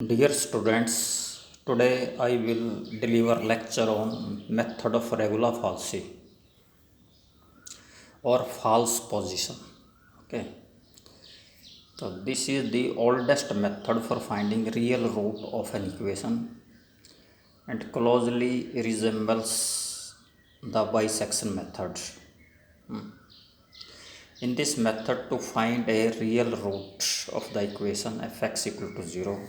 Dear students, today I will deliver lecture on method of regula falsi or false position. Okay. So this is the oldest method for finding real root of an equation and closely resembles the bisection method. In this method, to find a real root of the equation fx equal to 0,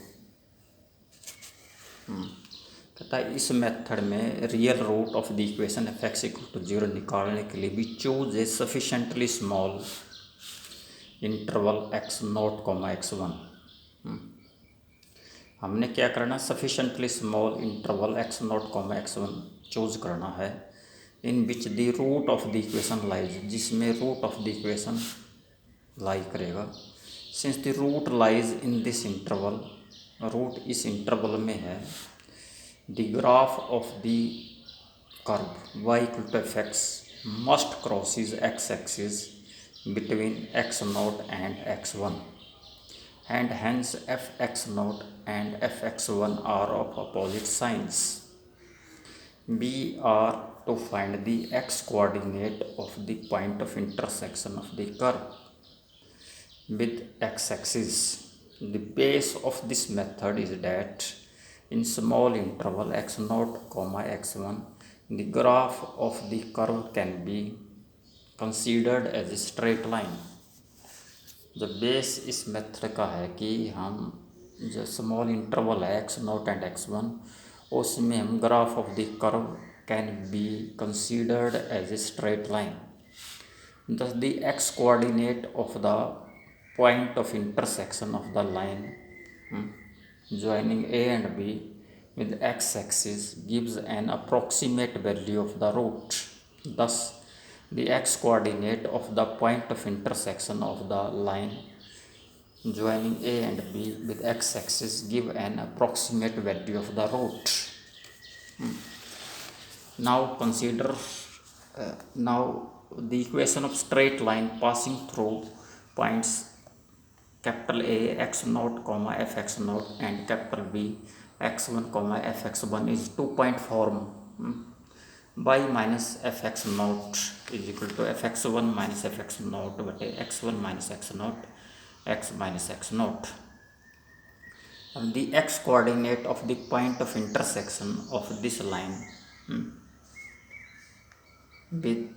कहता है इस method में real root of the equation F x equal to 0 निकालने के लिए भी choose a sufficiently small interval X not comma X one. हमने क्या करना, sufficiently small interval X not comma X one choose करना है in which the root of the equation lies, जिसमें root of the equation lie करेगा। Since the root lies in this interval, root इस interval में है, the graph of the curve y equal to fx must crosses x-axis between x0 and x1, and hence fx0 and fx1 are of opposite signs. We are to find the x coordinate of the point of intersection of the curve with x-axis. The base of this method is that in small interval x0 comma x1 the graph of the curve can be considered as a straight line. जो base इस method का है कि हम जो small interval है x0 and x1 उसमें हम graph of the curve can be considered as a straight line. Thus the x coordinate of the point of intersection of the line joining A and B with x-axis gives an approximate value of the root. Thus, the x coordinate of the point of intersection of the line joining A and B with x-axis give an approximate value of the root. Now consider now the equation of straight line passing through points capital A x0 comma fx0 and capital B x1 comma fx1 is 2-point form. Y minus fx0 is equal to fx1 minus fx0 but x1 minus x0 x minus x0. And the x coordinate of the point of intersection of this line with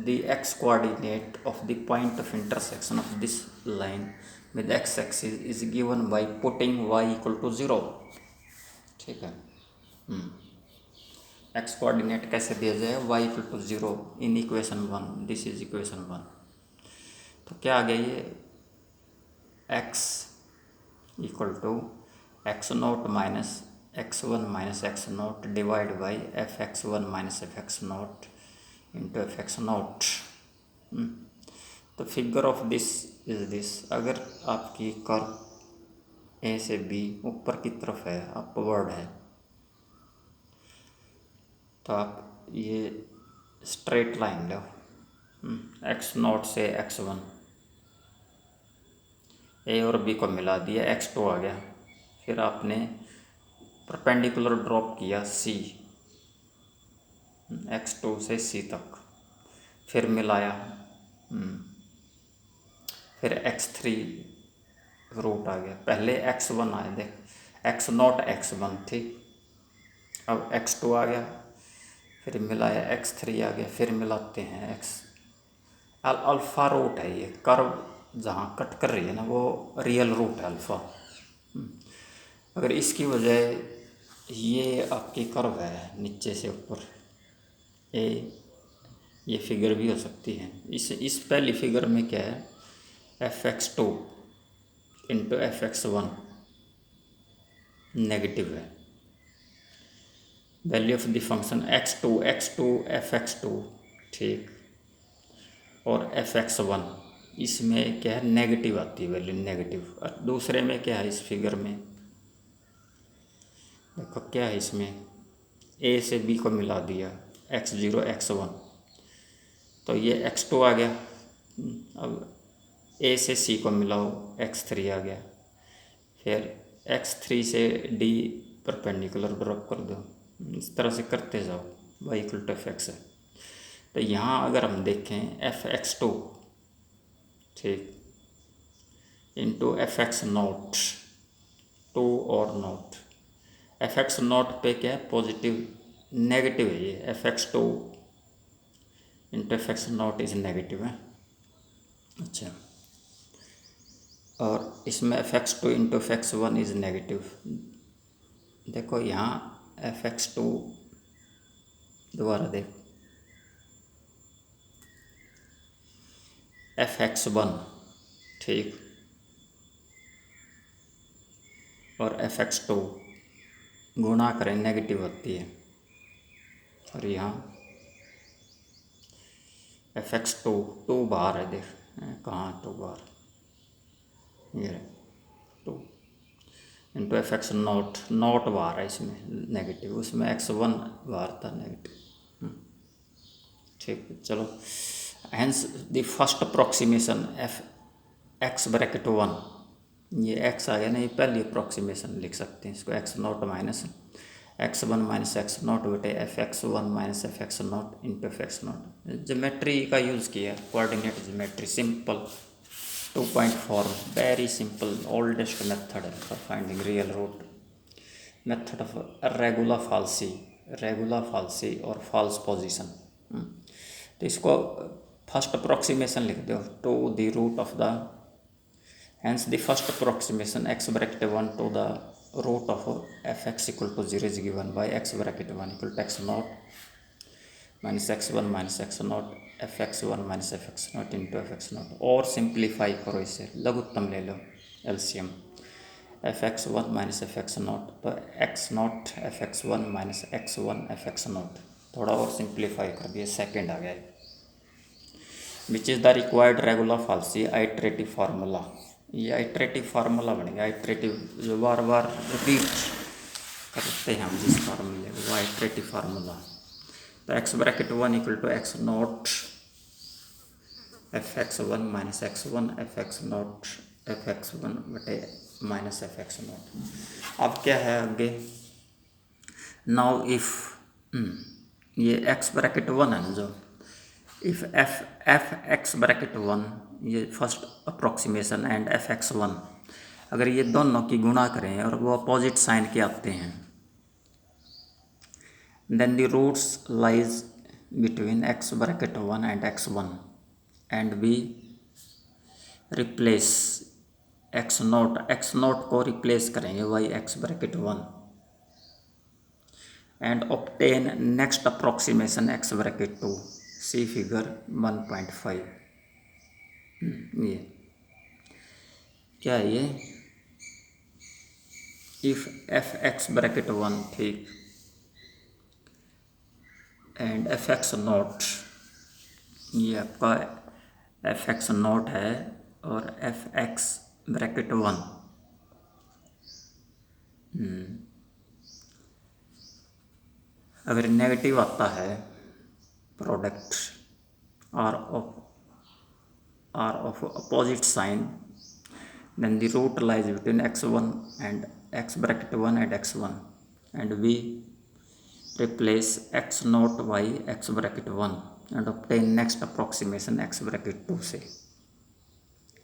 the x coordinate of the point of intersection of this line with x-axis is given by putting y equal to 0। ठीक है, x coordinate कैसे दिया जाए, y equal to 0 in equation 1, this is equation 1। तो क्या आ गया ये x equal to x0 minus x1 minus x0 divide by fx1 minus fx0 into fx0। तो figure of this is this. अगर आपकी कर्व ए से बी ऊपर की तरफ है, अपवर्ड है, तो आप ये स्ट्रेट लाइन लो x0 से x1, ए और बी को मिला दिया, x2 आ गया। फिर आपने परपेंडिकुलर ड्रॉप किया c, x2 से c तक, फिर मिलाया, फिर x3 रूट आ गया, पहले x1 आया, देख x0 x1, ठीक, अब x2 आ गया, फिर मिलाया x3 आ गया, फिर मिलाते हैं x अल्फ़ा रूट है। ये कर्व जहाँ कट कर रही है ना वो रियल रूट है अल्फ़ा। अगर इसकी वजह ये आपकी कर्व है नीचे से ऊपर ये फिगर भी हो सकती है। इस पहली फिगर में क्या है, fx2 इंटू fx1 नेगेटिव है। Value of the function x2 fx2, ठीक, और fx1 इसमें क्या है, नेगेटिव आती है वैल्यू, नेगेटिव। और दूसरे में क्या है, इस फिगर में देखो क्या है, इसमें a से b को मिला दिया x0 x1, तो ये x2 आ गया। अब a से c को मिलाओ x3 आ गया, फिर x3 से d परपेंडिकुलर ड्रॉप कर दो, इस तरह से करते जाओ, y इक्वल टू fx है। तो यहाँ अगर हम देखें fx2 ठीक इंटू fx नॉट, टू और नॉट, fx नॉट पे क्या है पॉजिटिव नेगेटिव है, ये fx2 into fx not is negative है। अच्छा, और इसमें fx2 into fx1 is negative. देखो यहाँ fx2 दोबारा देखो, fx1 ठीक और fx2 गुणा करें नेगेटिव होती है, और यहाँ fx2 टू बाहर है, देख कहाँ टू बाहर, ये two into fx not, not बाहर है इसमें नेगेटिव, उसमें x1 बाहर था नेगेटिव। ठीक है, चलो hence the first approximation F x bracket 1, ये x आ गया ना, ये पहली अप्रोक्सीमेशन लिख सकते हैं इसको, x not minus x1 minus X not बटे fx1 minus fx not into fx not. Geometry का यूज़ किया, coordinate geometry, simple 2 point form, very simple oldest method है for finding real root, method of regula falsi और false position. तो इसको first approximation लिख दो, to the root of the, hence the first approximation x bracket 1 to the root of fx equal to 0 is given by x bracket 1 equal to x naught minus x1 minus x naught fx1 minus fx naught into fx naught। और simplify करो इसे, लघुत्तम ले लो LCM, fx1 minus fx naught तो x naught fx1 minus x1 fx naught, थोड़ा और simplify कर दिया, second आ गया, which is the required regula falsi iterative formula. ये आइट्रेटिव फार्मूला बनेगा, आइट्रेटिव जो बार बार रिपीट करते हैं हम जिस फार्मूले को, वो आइट्रेटिव फार्मूला। तो x bracket 1 equal to x naught fx1 minus x1 fx naught fx1 बटे माइनस fx नॉट। अब क्या है आगे, नाउ इफ ये x ब्रैकेट 1 है ना, जो इफ एफ एक्स ब्रैकेट 1 ये फर्स्ट अप्रोक्सीमेशन एंड fx1, अगर ये दोनों की गुणा करें और वो अपोजिट साइन के आते हैं, then the roots lies between x bracket 1 and x1 and we replace x naught को रिप्लेस करेंगे y x bracket 1 and obtain next approximation x bracket 2, see figure 1.5। ये क्या है, ये इफ एफ एक्स ब्रैकेट 1 ठीक एंड एफ एक्स नॉट, ये आपका F x not है और एफ एक्स ब्रैकेट 1 अगर नेगेटिव आता है product are of opposite sign, then the root lies between x1 and x bracket 1 and x1 and we replace x naught by x bracket 1 and obtain next approximation x bracket 2 से,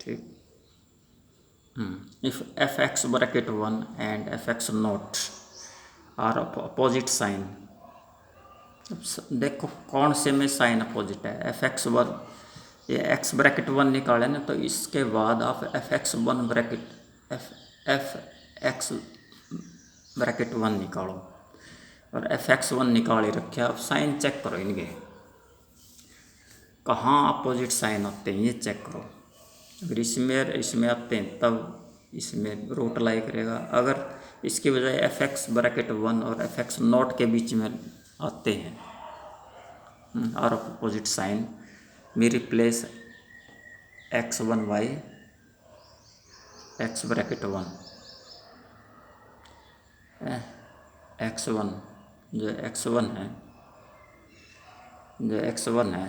ठीक। if fx bracket 1 and fx naught are of opposite sign, देखो कौन से में sign opposite है, fx1 ये x bracket 1 निकाले ना, तो इसके बाद आप fx1 ब्रैकेट f(x) ब्रैकेट 1 निकालो, और fx1 निकाल ही रखे, आप साइन चेक करो इनके कहाँ अपोजिट साइन आते हैं, ये चेक करो। अगर इसमें आते हैं तब इसमें रूट लाई करेगा, अगर इसकी बजाय fx ब्रैकेट 1 और fx नॉट के बीच में आते हैं और opposite sign, we replace x1 by x bracket 1, x1 जो x1 है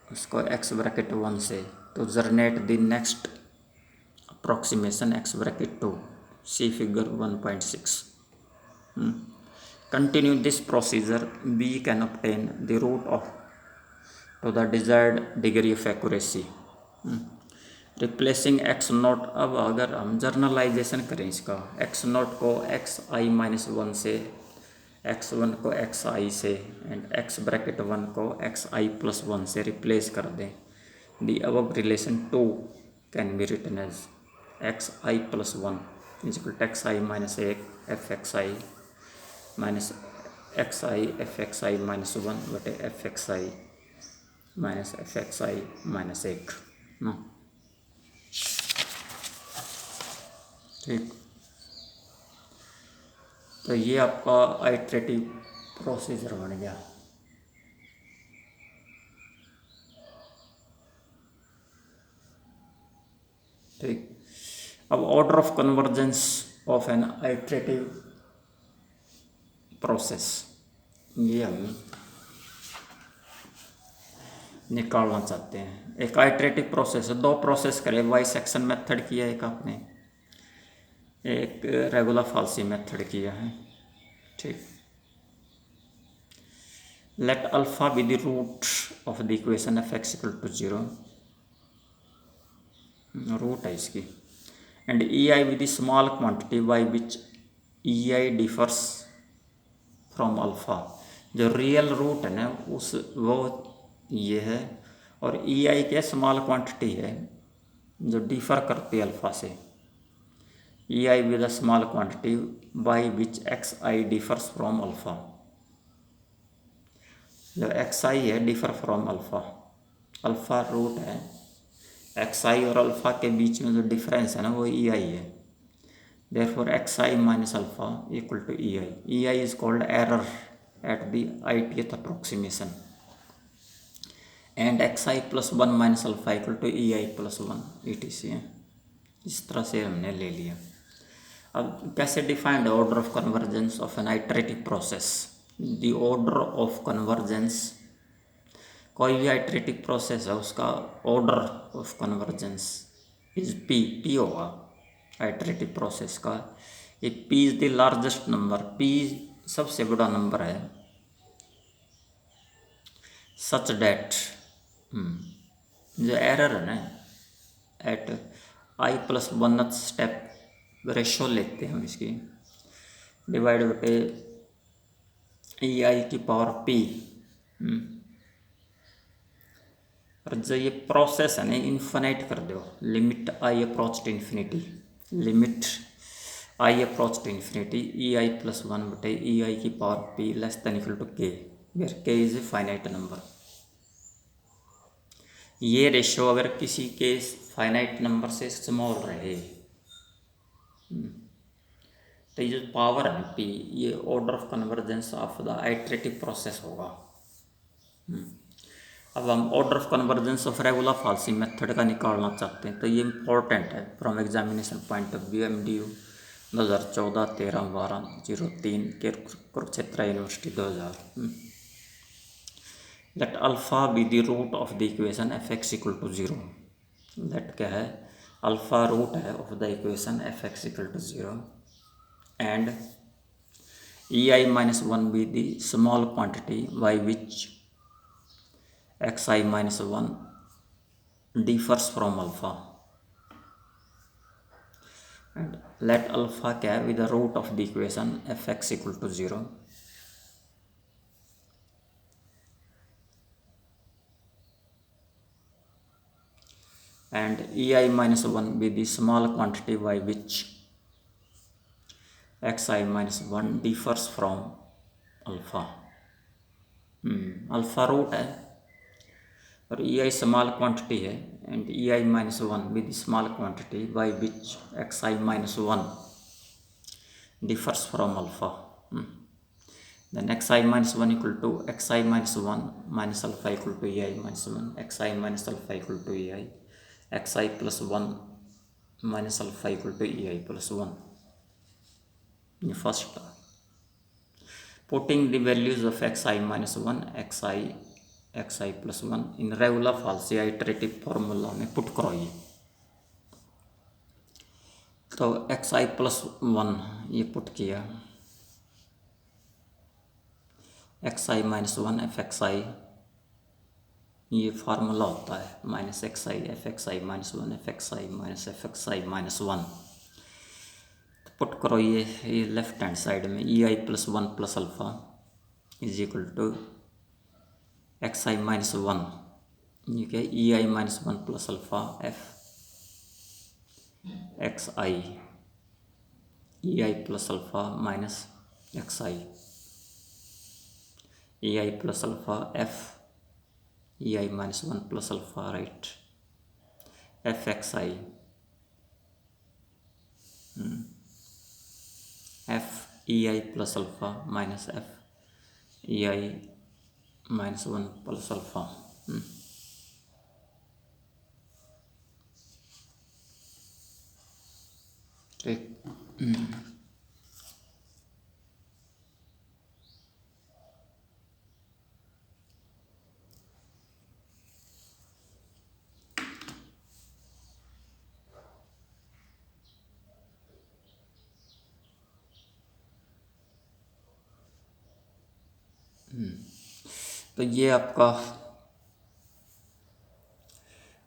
उसको x ब्रैकेट 1 से, तो generate the next approximation x bracket 2, See figure 1.6. Continue this procedure, we can obtain the root of to the desired degree of accuracy. Replacing X not, अब अगर हम generalisation करें इसका, एक्स नॉट को X आई minus one से, X one को X I से and X bracket one को एक्स आई प्लस वन से रिप्लेस कर दें, the above relation two can be written as X I plus one is equal to X I minus एक F X I minus X I F X I minus one बटे F X आई minus F X आई minus एक ना। ठीक, तो ये आपका iterative procedure बन गया। ठीक, अब order of convergence of an iterative process ये हम निकालना चाहते हैं। एक आइट्रेटिव प्रोसेस है, दो प्रोसेस करें, वाई सेक्शन मेथड किया एक आपने, एक रेगुलर फाल्सी मेथड किया है। ठीक, let alpha be the root of the equation F x equal to 0, root है इसकी, and E I with the small quantity by which e i differs from alpha. जो रियल रूट है ना उस वो ये है, और ई आई क्या स्मॉल क्वांटिटी है जो डिफर करती है अल्फा से। E I with a small quantity by which x I differs from alpha. जो एक्स आई है differ from alpha, alpha root है, एक्स आई और अल्फा के बीच में जो डिफरेंस है ना वो ई आई है। Therefore X I minus alpha equal to E I. E I is called error at the ith approximation, and X I plus one minus alpha equal to E I plus one ETC। इस तरह से हमने ले लिया। अब कैसे defined order of convergence of an iterative process. The order of convergence, कोई भी आइट्रेटिव प्रोसेस है उसका order of convergence is P. P होगा आइट्रेटिव प्रोसेस का, ये P is the largest number, P सबसे बड़ा नंबर है, सच डैट जो एरर है ना एट आई प्लस वन स्टेप रेशो लेते हैं हम इसकी, डिवाइड बटे ई आई की पावर पी। और जो ये प्रोसेस है ना इन्फिनाइट कर दो, limit i approach to infinity, limit i approach to infinity e I plus one बटे ई आई की power p less than equal to k, where k is a finite number. ये रेशो अगर किसी के फाइनाइट नंबर से small रहे तो ये जो पावर है पी, ये order of convergence of the iterative process होगा। अब हम order of convergence of regular falsi method का निकालना चाहते हैं, तो ये इम्पोर्टेंट है from examination point of view. MDU 2014 13 12 03 Kurukshetra university 2000। Let alpha be the root of the equation F x equal to 0। Let क्या है, अल्फा रूट है of the equation F x equal to 0, and E I minus one be the small quantity by which x I minus one differs from alpha, and let alpha क्या है with the root of the equation F x equal to 0, and ei minus 1 be the small quantity by which xi minus 1 differs from alpha। Alpha root है और ei स्मॉल quantity है, and ei minus one be the small quantity by which xi minus one differs from alpha. then xi minus 1 equal to xi minus 1 minus alpha equal to ei minus 1, xi minus alpha equal to ei, xi plus 1 minus alpha equal to ei plus 1। First, putting the values of xi minus 1, xi plus 1 in regular falsi iterative formula में put करो। ये तो xi+1 ये put किया, xi-1 fxi, ये formula होता है -xi fxi -1 fxi -fxi-1। तो पुट करो ये लेफ्ट हैंड साइड में ei+1 + alpha is equal to xi-1, ये क्या ei-1 + alpha f xi ei+ alpha minus xi ei+ alpha f ei-1 + alpha, right, fxi f ei+ alpha minus f ei-1 + alpha. ठीक। तो ये आपका,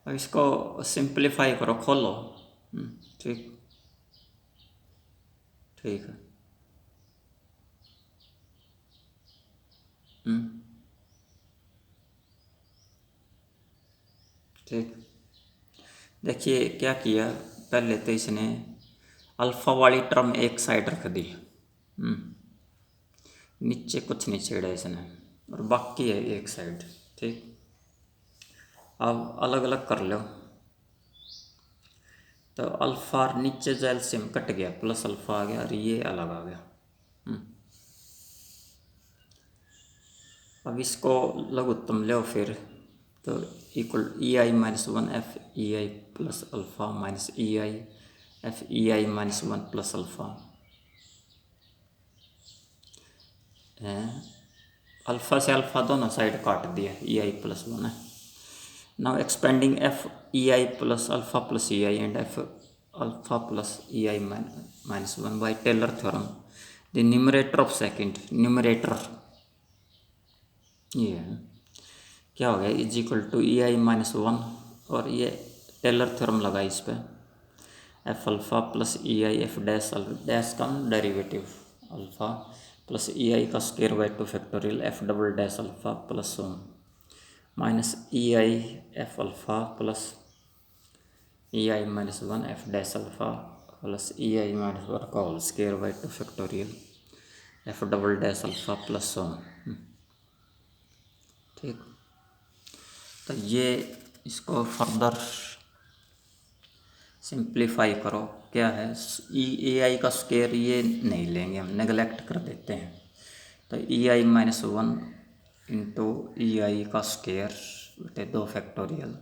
अब इसको simplify करो, खोलो। ठीक, ठीक है। ठीक, देखिए क्या किया, पहले तो इसने अल्फ़ा वाली टर्म एक साइड रख दी, नीचे कुछ नहीं छेड़ा इसने, और बाकी है एक साइड। ठीक, अब अलग अलग कर लो, तो अल्फ़ा नीचे जो एलसीएम कट गया, प्लस अल्फ़ा आ गया और ये अलग आ गया। अब इसको लघुत्तम लो फिर, तो equal ei-1 f ei + alpha minus ei f ei-1 + alpha, alpha से अल्फ़ा दोनों साइड काट दिया, ei+1 है। Now expanding f ei + alpha + ei and f alpha + ei-1 by Taylor theorem, the numerator of second, numerator ये है, क्या हो गया, इज इक्वल टू ei-1, और ये टेलर थ्योरम लगा इस पर, f alpha + ei f dash का डेरिवेटिव अल्फ़ा प्लस ei का square by 2 factorial f double dash alpha plus minus ei f alpha plus ei-1 f dash alpha plus ei-1 का whole square by 2 factorial f double dash alpha plus. ठीक, तो ये इसको further simplify करो, क्या है, ei का square ये नहीं लेंगे, हम नेगलेक्ट कर देते हैं, तो ei-1 इंटू ei का स्क्वायर बटे 2 factorial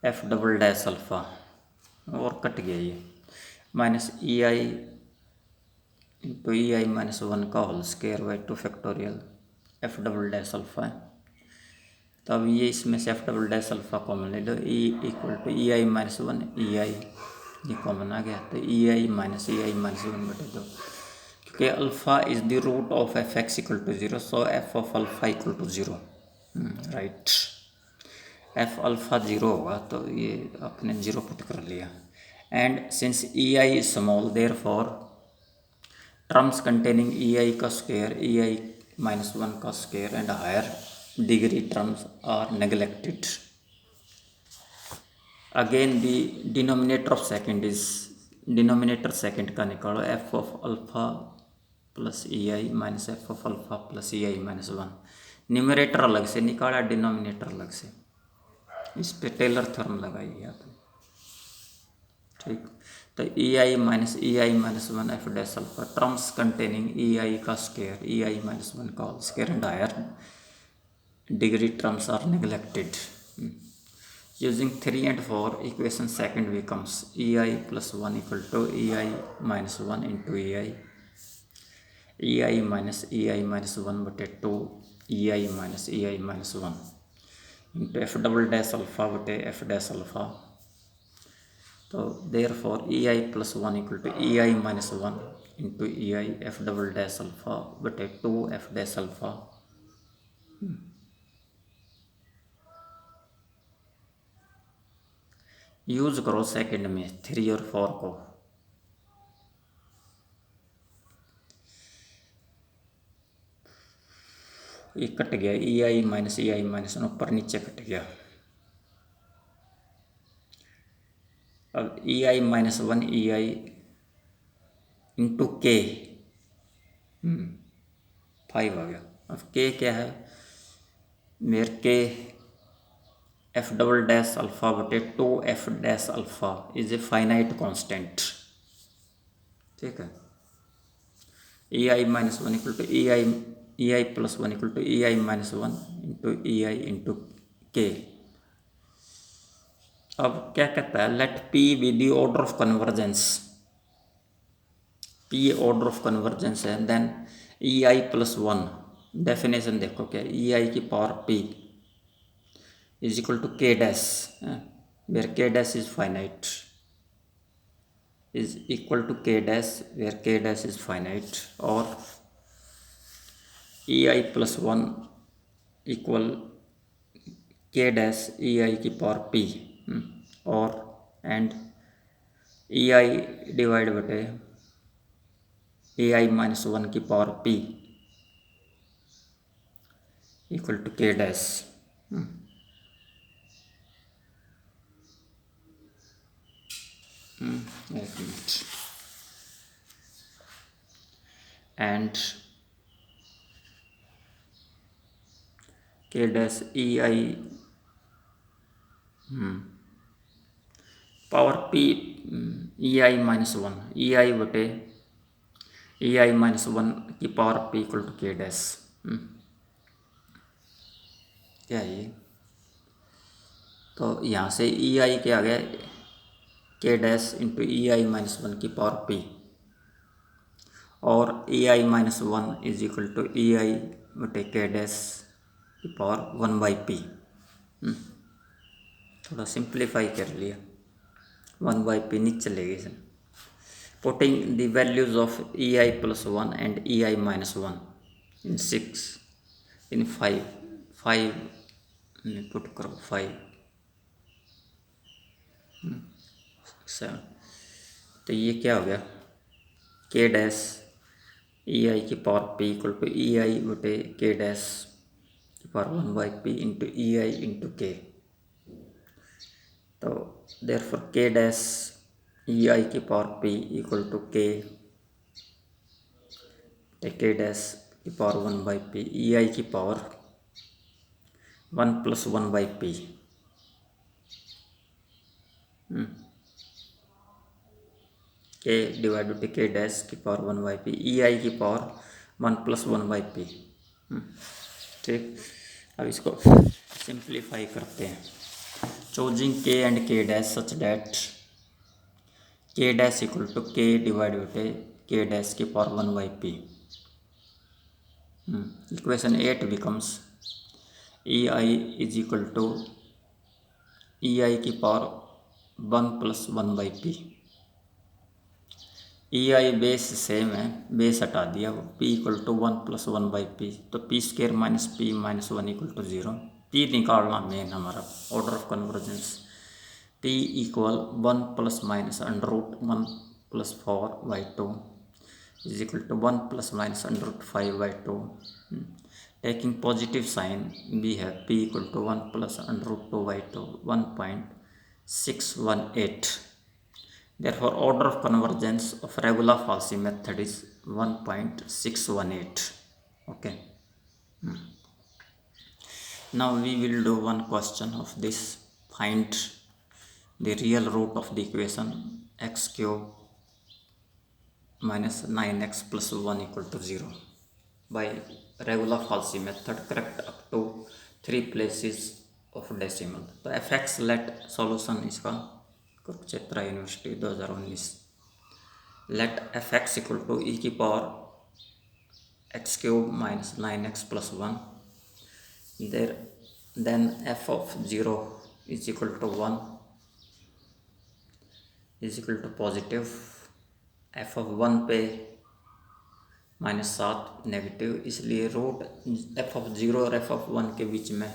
f double dash alpha, और कट गया ये, माइनस ei इंटू ei-1 का whole square by 2 factorial f double dash alpha है। तो अब ये इसमें से f double dash alpha common ले लो, e equal to ei-1 ei, ये कॉमन आ गया, तो ei-1 बटे 2, क्योंकि alpha is the root of f(x) equal to 0, so f of alpha equal to 0, right, f alpha 0 होगा, तो ये आपने 0 पुट कर लिया, and since ei is small therefore terms containing ei का स्क्वायर ei-1 का square and higher degree terms are neglected. Again the denominator of second is, denominator second का निकालो, f of alpha plus ei minus f of alpha plus ei-1, numerator अलग से निकाला, denominator अलग से, इस पे टेलर थ्योरम लगाइए आप। ठीक, तो ei-1 f dash alpha terms containing ei का स्क्वायर ei-1 का whole square and higher degree terms are neglected. Using 3 and 4 equation second becomes ei+1 equal to ei-1 into ei minus ei-1 बटे 2 ei minus ei-1 into F double dash alpha बटे F dash alpha. तो therefore E I plus one equal to E I minus one into E I F double dash alpha बटे two F dash alpha. Use करो second में 3 और 4 को। ये cut गया, ई आई minus ऊपर नीचे कट गया। अब ई आई minus one e I into के 5 आ गया। अब के क्या है मेरे K F double dash alpha बटे two F dash alpha is a finite constant. ठीक है, E I minus one equal to E I plus one equal to E I minus one into E I into K. अब क्या कहता है, let P be the order of convergence. P order of convergence है, then E आई plus one, definition देखो क्या, E आई की power P is equal to k dash, where के dash is finite, is equal to k dash where k dash is finite, or ei plus 1 equal k dash ei की power p, और and ei divide बटे ei minus one की power p equal to k dash. एक minute, and के dash e i power p E I minus one, e आई बटे e आई minus one की power p equal to k dash. क्या है ये, तो यहाँ से ई आई क्या आ गया, के डैश इंटू ई आई माइनस वन की पावर पी, और E I minus one is equal to E आई बटे के डैश की पावर वन बाई पी। थोड़ा सिंप्लीफाई कर लिया, वन बाई पी नीचे चले गए sir. Putting the values of E I plus one and E I minus one in 6 in 5 में put करो 5 7। तो ये क्या हो गया, के डैश ई आई की power p equal to E आई बटे के डैश की power one by P into E I into के। तो देयरफॉर के डैश ई आई की power p equal to k dash की पावर वन बाई पी, ई आई की power one plus one by P, के divide by K dash की power one by P, ई आई की power one plus one by P. ठीक, अब इसको simplify करते हैं, चूजिंग के एंड के dash such that K dash equal to K divide by K dash की power one by P. Equation 8 becomes E I is equal to E आई की power one plus one by P. E I base same है, base हटा दिया, P equal to one plus one by P, तो P square minus P minus one equal to 0। P निकालना main हमारा order of convergence. P equal one plus minus under root one plus 4 by two is equal to one plus minus under root 5 by two. Taking positive sign we have p equal to one plus under root 2 by two 1.618। Therefore, order of convergence of Regula Falsi method is 1.618. Okay. Now we will do one question of this. Find the real root of the equation x cube minus 9x plus 1 equal to 0 by Regula Falsi method. Correct up to 3 places of decimal. तो fx let solution इसका Kurukshetra university 2019। Let F x equal to E की पावर X cube minus 9x plus 1, then f of 0 is equal to 1 is equal to positive, f of 1 पे -7 negative, इसलिए root f of 0 और f of 1 के बीच में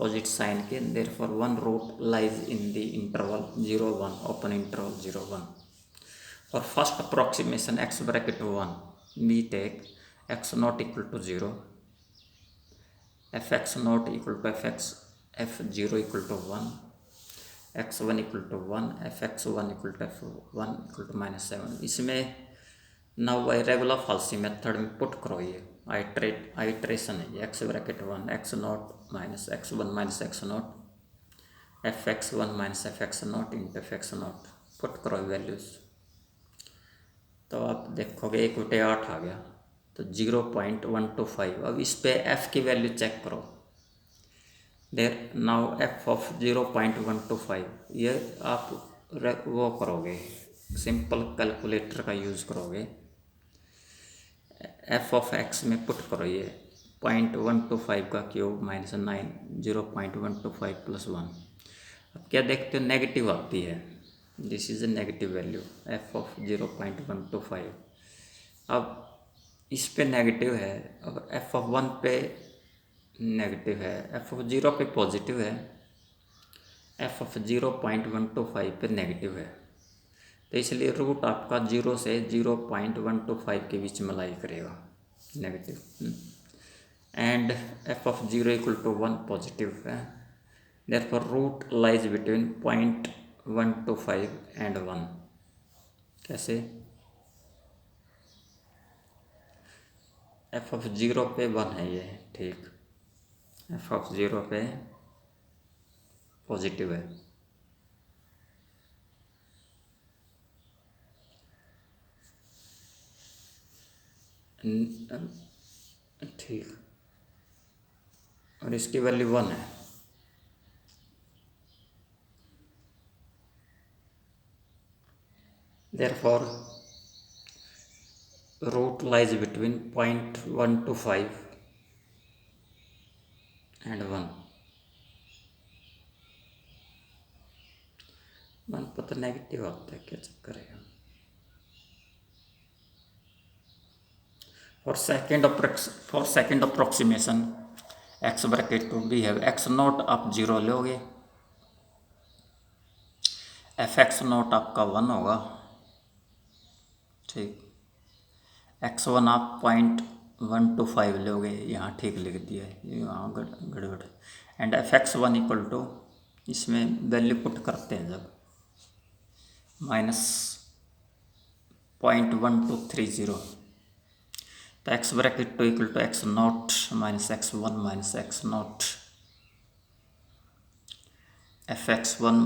opposite sign के, therefore one root lies in the interval 0 1, open interval 0 1. For first approximation x bracket 1, we take x not equal to 0, fx not equal to fx, f0 equal to 1, x1 equal to 1, fx1 equal to f1 equal to -7. इसमें now by regular falsi method में put करो, ये iteration है, x bracket 1 x not minus x1 minus x naught fx1 minus fx not into fx not, put करो values, तो आप देखोगे 1/8 आ गया, तो 0.125. अब इस पे f की वैल्यू चेक करो, देर नाउ f ऑफ 0.125, ये आप वो करोगे, सिंपल कैलकुलेटर का यूज़ करोगे, f ऑफ x में पुट करो ये 0.125 का क्यूब -9, 0.125 + 1. अब क्या देखते हो, नेगेटिव आती है, this is a negative value f of 0.125. अब इस पे नेगेटिव है, और f ऑफ 1 पे नेगेटिव है, f ऑफ 0 पे पॉजिटिव है, f ऑफ 0.125 पे नेगेटिव है, तो इसलिए रूट आपका 0 से 0.125 के बीच में लाई करेगा, negative. And f of 0 equal to 1 positive है, therefore root lies between 0.125 and 1. कैसे, f ऑफ 0 पे 1 है ये, ठीक, f ऑफ 0 पे पॉजिटिव है, ठीक, और इसकी वैल्यू 1 है, therefore root lies between 0.125 and 1. 1 पता नेगेटिव आता है, क्या चक्कर है. For second approximation x bracket 2, we have x not आप 0 लोगे, fx नॉट आपका 1 होगा, ठीक, x1 आप 0.125 लोगे, यहाँ ठीक लिख दिया है, यहाँ गड़बड़, एंड fx1 इक्वल टू, इसमें वैल्यू पुट करते हैं जब -0.1230, तो x bracket 2 equal to x not minus x1 minus x naught, fx1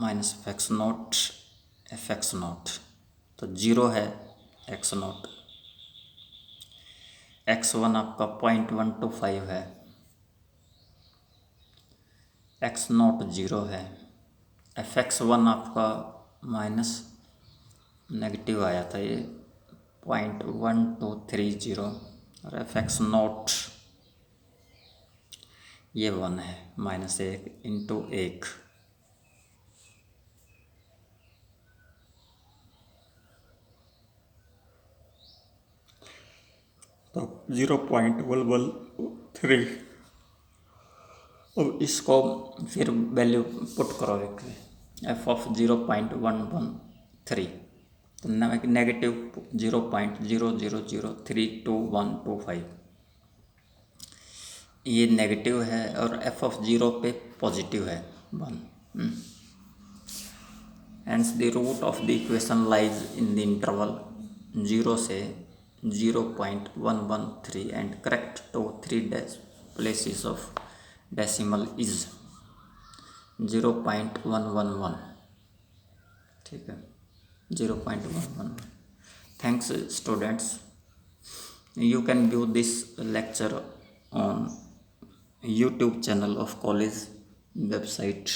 minus fx naught, fx naught, तो 0 है x नॉट, x1 आपका 0.125 है, x नॉट 0 है, fx1 आपका माइनस नेगेटिव आया था ये 0.1230, और fx नॉट ये 1 है, -1 इंटू 1, तो 0.113. अब इसको फिर वैल्यू पुट करो, f ऑफ 0.113, तो नेगेटिव 0.000322125, ये नेगेटिव है, और f ऑफ 0 पे पॉजिटिव है 1. Hence the root of the equation lies in the interval 0 से 0.113, and correct to 3 places of decimal is 0.111, ठीक है, 0.111. Thanks students. You can view this lecture on YouTube channel of college website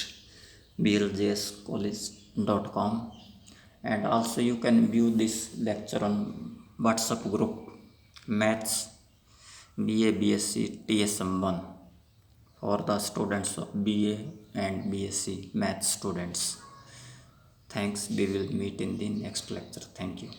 BLJScollege.com, and also you can view this lecture on WhatsApp group Maths BA BSc TSM1. or the students of BA and BSc math students. Thanks. We will meet in the next lecture. Thank you.